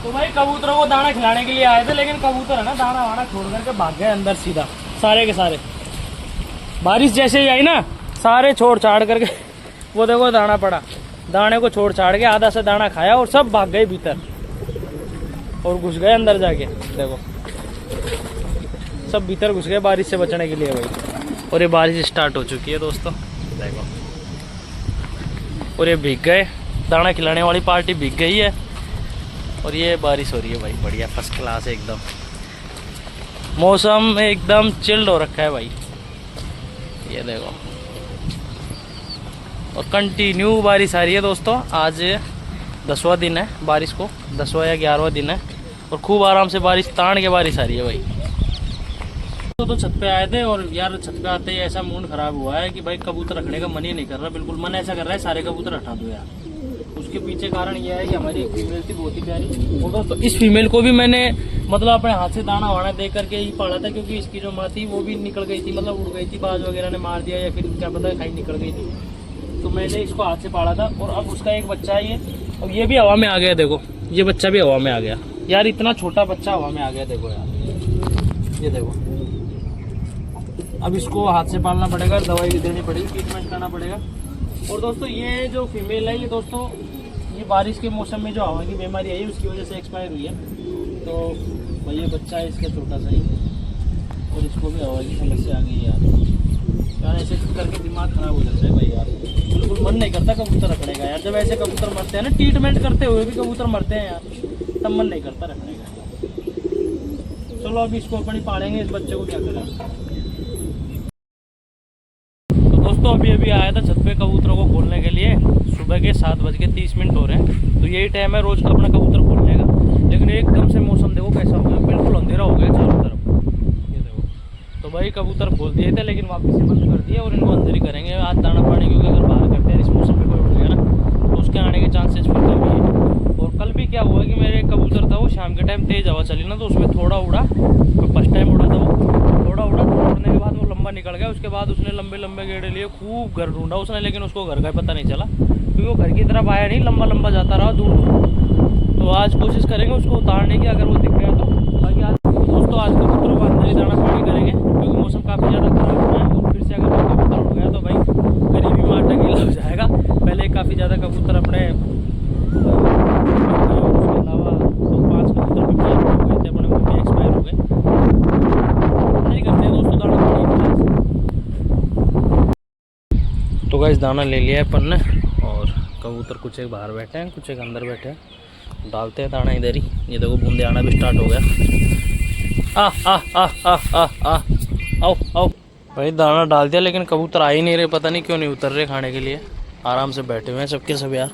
तो भाई कबूतरों को दाना खिलाने के लिए आए थे, लेकिन कबूतर है ना दाना वाना छोड़ करके भाग गए अंदर सीधा, सारे के सारे। बारिश जैसे ही आई ना, सारे छोड़ छाड़ करके वो देखो दाना पड़ा, दाने को छोड़ छाड़ के आधा से दाना खाया और सब भाग गए भीतर और घुस गए अंदर जाके। देखो सब भीतर घुस गए बारिश से बचने के लिए भाई। और ये बारिश स्टार्ट हो चुकी है दोस्तों, देखो। और ये भीग गए, दाना खिलाने वाली पार्टी भीग गई है और ये बारिश हो रही है भाई। बढ़िया फर्स्ट क्लास है एकदम, मौसम एकदम चिल्ड हो रखा है भाई। ये देखो, और कंटिन्यू बारिश आ रही है दोस्तों। आज 10वां दिन है बारिश को, 10वां या 11वां दिन है और खूब आराम से बारिश तान के बारिश आ रही है भाई। तो छत पे आए थे और यार छत पे आते ही ऐसा मूड खराब हुआ है कि भाई कबूतर रखने का मन ही नहीं कर रहा, बिल्कुल मन ऐसा कर रहा है सारे कबूतर हटा दो यार। उसके पीछे कारण यह है कि हमारी एक फीमेल थी बहुत ही प्यारी, और दोस्तों इस फीमेल को भी मैंने मतलब अपने हाथ से दाना वाना दे करके ही पाला था, क्योंकि इसकी जो माँ थी वो भी निकल गई थी, मतलब उड़ गई थी, बाज वगैरह ने मार दिया या फिर क्या पता खाई निकल गई थी। तो मैंने इसको हाथ से पाला था और अब उसका एक बच्चा है ये, और ये भी हवा में आ गया। देखो ये बच्चा भी हवा में आ गया यार, इतना छोटा बच्चा हवा में आ गया। देखो यार, ये देखो। अब इसको हाथ से पालना पड़ेगा, दवाई भी देनी पड़ेगी, ट्रीटमेंट करना पड़ेगा। और दोस्तों ये जो फीमेल है ये दोस्तों, ये बारिश के मौसम में जो हवा की बीमारी आई उसकी वजह से एक्सपायर हुई है। तो भाई ये बच्चा है इसका छोटा सा ही, और इसको भी हवा की समस्या आ गई है यार। ऐसे करके दिमाग खराब हो जाता है भाई यार, बिल्कुल मन नहीं करता कबूतर रखने का यार। जब ऐसे कबूतर मरते हैं ना, ट्रीटमेंट करते हुए भी कबूतर मरते हैं यार, तब मन नहीं करता रखने का। चलो अभी इसको अपनी पालेंगे, इस बच्चे को क्या करें। दोस्तों अभी आया था छत पे कबूतरों को खोलने के लिए। सुबह के 7:30 हो रहे हैं, तो यही टाइम है रोज का अपना कबूतर खोलने का। लेकिन एकदम से मौसम देखो कैसा हो गया, बिल्कुल अंधेरा हो गया चारों तरफ। ये देखो, तो भाई कबूतर खोल दिए थे लेकिन वापस से बंद कर दिए और इनको अंदर ही करेंगे आज दाना पानी, क्योंकि अगर बाहर करते हैं इस मौसम में कोई उड़ गया ना तो उसके आने के चांसेस फिर कम है। और कल भी क्या हुआ कि मेरे एक कबूतर था, वो शाम के टाइम तेज हवा चली ना, तो उसमें थोड़ा उड़ा, फर्स्ट टाइम उड़ा था वो, थोड़ा उड़ा, उड़ने के बाद वो लंबा निकल गया। उसके बाद उसने लंबे लंबे गेड़े लिए, खूब घर ढूंढा उसने, लेकिन उसको घर का पता नहीं चला, क्योंकि वो घर की तरफ आया नहीं, लंबा लंबा जाता रहा दूर दूर। तो आज कोशिश करेंगे उसको उतारने की, अगर वो दिख गया तो। बाकी आज दोस्तों आज कबूतरों को अंदर ही दाना पानी करेंगे, क्योंकि मौसम काफ़ी ज़्यादा खराब हो रहा है। और फिर से अगर कोई कबूतर उड़ गया तो भाई गरीबी में आटा गीला हो जाएगा। पहले काफ़ी ज़्यादा कबूतर अपने, उसके अलावा तो 5 कबूतर भी हो गए थे अपने, वो भी एक्सपायर हो गए। नहीं करते दोस्तों दाना पानी। तो गाइस दाना ले लिया है अपन ने, और कबूतर कुछ एक बाहर बैठे हैं, कुछ एक अंदर बैठे हैं। डालते हैं दाना इधर ही। ये देखो बूंदे आना भी स्टार्ट हो गया। आओ आओ भाई, दाना डाल दिया लेकिन कबूतर आ ही नहीं रहे, पता नहीं क्यों नहीं उतर रहे खाने के लिए। आराम से बैठे हुए हैं सबके सब यार।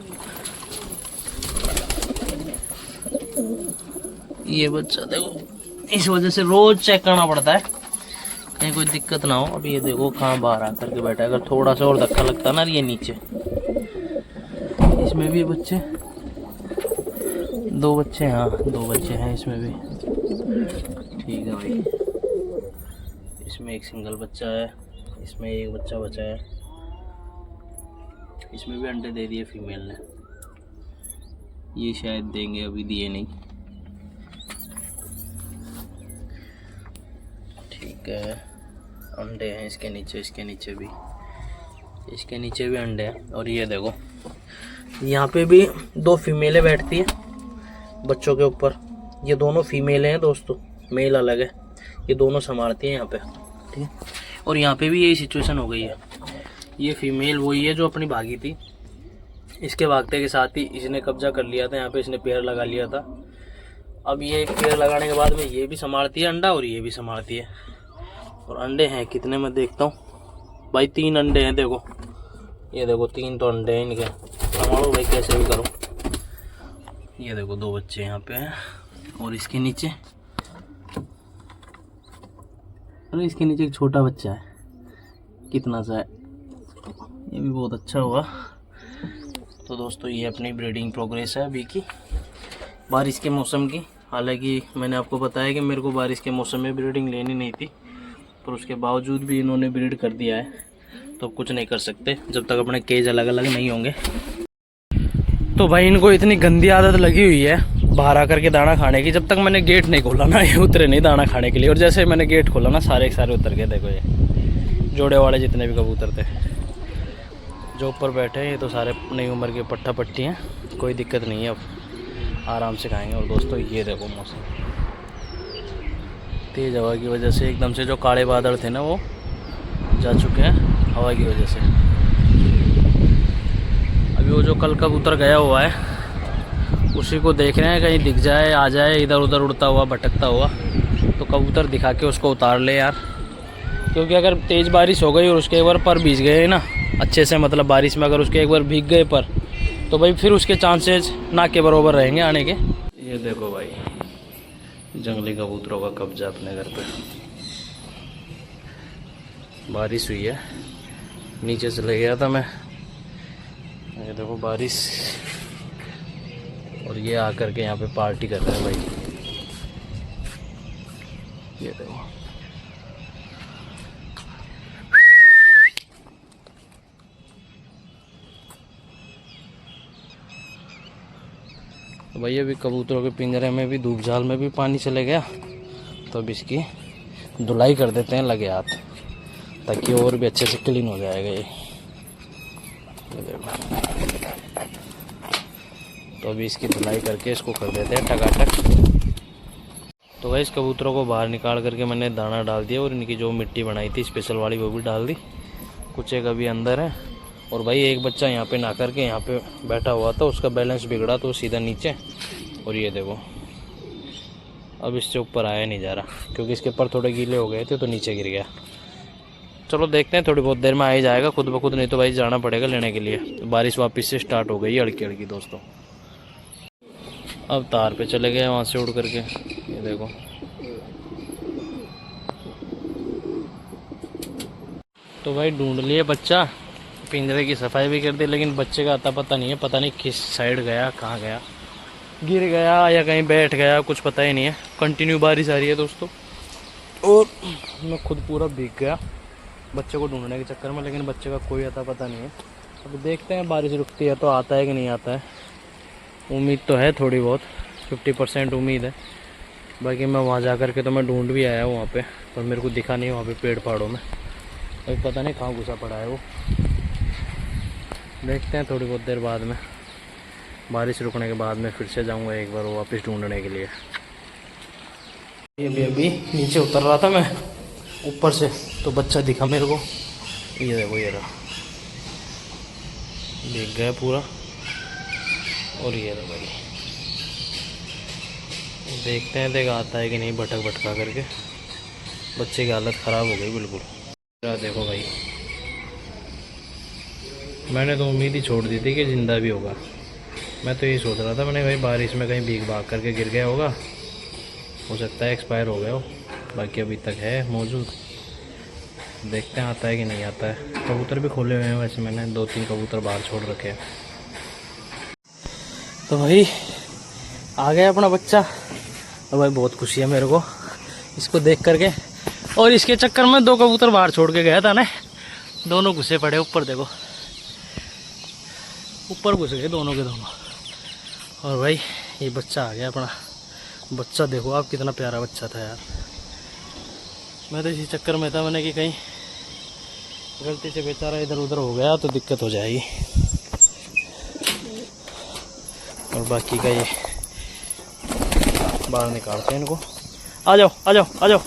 ये बच्चा देखो, इस वजह से रोज चेक करना पड़ता है कहीं कोई दिक्कत ना हो। अभी ये देखो कहाँ बाहर आकर के बैठा है, अगर थोड़ा सा और धक्का लगता ना ये नीचे। इसमें भी बच्चे, 2 बच्चे, हाँ 2 बच्चे हैं इसमें भी। ठीक है भाई, इसमें एक सिंगल बच्चा है, इसमें एक बच्चा बचा है। इसमें भी अंडे दे दिए फीमेल ने, ये शायद देंगे, अभी दिए नहीं। ठीक है, अंडे हैं इसके नीचे, इसके नीचे भी, इसके नीचे भी अंडे हैं। और ये देखो यहाँ पे भी 2 फीमेलें बैठती हैं बच्चों के ऊपर। ये दोनों फीमेलें हैं दोस्तों, मेल अलग है, ये दोनों संभालती हैं यहाँ पे। ठीक है, और यहाँ पे भी यही सिचुएशन हो गई है। ये फीमेल वही है जो अपनी भागी थी, इसके भागते के साथ ही इसने कब्जा कर लिया था यहाँ पे, इसने पैर लगा लिया था। अब ये पैर लगाने के बाद में ये भी संभालती है अंडा और ये भी संभालती है। और अंडे हैं कितने मैं देखता हूँ भाई, 3 अंडे हैं। देखो ये देखो 3 तो अंडे हैं इनके, संभालो भाई कैसे भी करो। ये देखो 2 बच्चे यहाँ पे हैं, और इसके नीचे, अरे इसके नीचे एक छोटा बच्चा है, कितना सा है, ये भी बहुत अच्छा हुआ। तो दोस्तों ये अपनी ब्रीडिंग प्रोग्रेस है अभी की, बारिश के मौसम की। हालांकि मैंने आपको बताया कि मेरे को बारिश के मौसम में ब्रीडिंग लेनी नहीं थी, पर उसके बावजूद भी इन्होंने ब्रीड कर दिया है, तो कुछ नहीं कर सकते जब तक अपने केज अलग अलग नहीं होंगे। तो भाई इनको इतनी गंदी आदत लगी हुई है बाहर आकर के दाना खाने की। जब तक मैंने गेट नहीं खोला ना ये उतरे नहीं दाना खाने के लिए, और जैसे मैंने गेट खोला ना सारे के सारे उतर गए। देखो ये जोड़े वाले जितने भी कबूतर थे जो ऊपर बैठे हैं, ये तो सारे नई उम्र के पट्टा पट्टी हैं, कोई दिक्कत नहीं है, अब आराम से खाएंगे। और दोस्तों ये देखो मौसम, तेज़ हवा की वजह से एकदम से जो काले बादल थे ना वो जा चुके हैं हवा की वजह से। अभी वो जो कल कबूतर गया हुआ है उसी को देख रहे हैं, कहीं दिख जाए, आ जाए इधर उधर उड़ता हुआ भटकता हुआ, तो कबूतर दिखा के उसको उतार ले यार। क्योंकि अगर तेज़ बारिश हो गई और उसके एक बार पर भीग गए ना अच्छे से, मतलब बारिश में अगर उसके एक बार भीग गए पर, तो भाई फिर उसके चांसेस ना के बराबर रहेंगे आने के। ये देखो भाई जंगली कबूतरों का कब्जा अपने घर पे। बारिश हुई है, नीचे चले गया था मैं, ये देखो बारिश, और ये आकर के यहाँ पे पार्टी कर रहे हैं भाई। ये देखो तो भाई अभी कबूतरों के पिंजरे में भी धूप झाल में भी पानी चले गया, तो अब इसकी धुलाई कर देते हैं लगे हाथ, ताकि और भी अच्छे से क्लीन हो जाएगा ये देखो। तो अभी इसकी धुलाई करके इसको कर देते हैं टकाटक। तो भाई इस कबूतरों को बाहर निकाल करके मैंने दाना डाल दिया, और इनकी जो मिट्टी बनाई थी स्पेशल वाली वो भी डाल दी। कुछ एक अभी अंदर है, और भाई एक बच्चा यहाँ पे ना करके यहाँ पे बैठा हुआ था, उसका बैलेंस बिगड़ा तो सीधा नीचे, और ये देखो अब इससे ऊपर आया नहीं जा रहा क्योंकि इसके पर थोड़े गीले हो गए थे तो नीचे गिर गया। चलो देखते हैं, थोड़ी बहुत देर में आ ही जाएगा खुद ब खुद, नहीं तो भाई जाना पड़ेगा लेने के लिए। बारिश वापस से स्टार्ट हो गई है हल्की हल्की दोस्तों। अब तार पे चले गए वहाँ से उड़ करके, ये देखो तो भाई ढूंढ लिए बच्चा, पिंजरे की सफाई भी कर दी, लेकिन बच्चे का आता पता नहीं है, पता नहीं किस साइड गया, कहाँ गया, गिर गया या कहीं बैठ गया, कुछ पता ही नहीं है। कंटिन्यू बारिश आ रही है दोस्तों, और मैं खुद पूरा भीग गया बच्चे को ढूंढने के चक्कर में, लेकिन बच्चे का कोई आता पता नहीं है। अब देखते हैं बारिश रुकती है तो आता है कि नहीं आता है। उम्मीद तो है थोड़ी बहुत, 50% उम्मीद है। बाकी मैं वहाँ जा कर के तो मैं ढूंढ भी आया वहाँ पे, पर मेरे को दिखा नहीं वहाँ पे पेड़ पहाड़ों में, अभी पता नहीं कहाँ घुसा पड़ा है वो। देखते हैं थोड़ी बहुत देर बाद में, बारिश रुकने के बाद में फिर से जाऊँगा एक बार वापस ढूंढने के लिए। ये अभी नीचे उतर रहा था मैं ऊपर से, तो बच्चा दिखा मेरे को, ये देखो ये रहा, भीग गया पूरा। और ये रहा भाई, देखते हैं देखा आता है कि नहीं, भटक भटका करके। बच्चे की हालत ख़राब हो गई बिल्कुल। देखो भाई मैंने तो उम्मीद ही छोड़ दी थी कि ज़िंदा भी होगा। मैं तो यही सोच रहा था, मैंने भाई बारिश में कहीं भीग भाग करके गिर गया होगा, हो सकता है एक्सपायर हो गया हो। बाकी अभी तक है मौजूद, देखते हैं आता है कि नहीं आता है। कबूतर भी खोले हुए हैं वैसे, मैंने 2-3 कबूतर बाहर छोड़ रखे हैं। तो भाई आ गया अपना बच्चा, और भाई बहुत खुशी है मेरे को इसको देख करके। और इसके चक्कर में 2 कबूतर बाहर छोड़ के गया था ना, दोनों घुसे पड़े ऊपर, देखो ऊपर घुस गए दोनों के दोनों। और भाई ये बच्चा आ गया अपना, बच्चा देखो आप कितना प्यारा बच्चा था यार। मैं तो इसी चक्कर में था मैंने कि कहीं गलती से बेचारा इधर उधर हो गया तो दिक्कत हो जाएगी। और बाकी का ये बाहर निकालते हैं इनको, आ जाओ आ जाओ आ जाओ।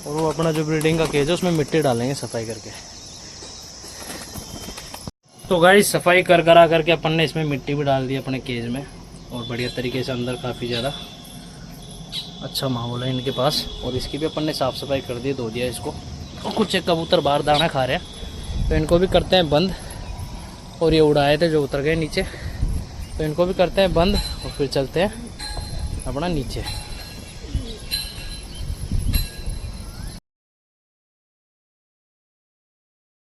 और वो अपना जो ब्रीडिंग का केज है उसमें मिट्टी डालेंगे सफाई करके। तो गाइस सफाई कर करा करके अपन ने इसमें मिट्टी भी डाल दी अपने केज में, और बढ़िया तरीके से अंदर काफ़ी ज़्यादा अच्छा माहौल है इनके पास। और इसकी भी अपन ने साफ़ सफाई कर दी, धो दिया इसको। और कुछ एक कबूतर बाहर दाना खा रहे हैं, तो इनको भी करते हैं बंद। और ये उड़ाए थे जो उतर गए नीचे, तो इनको भी करते हैं बंद, और फिर चलते हैं अपना नीचे।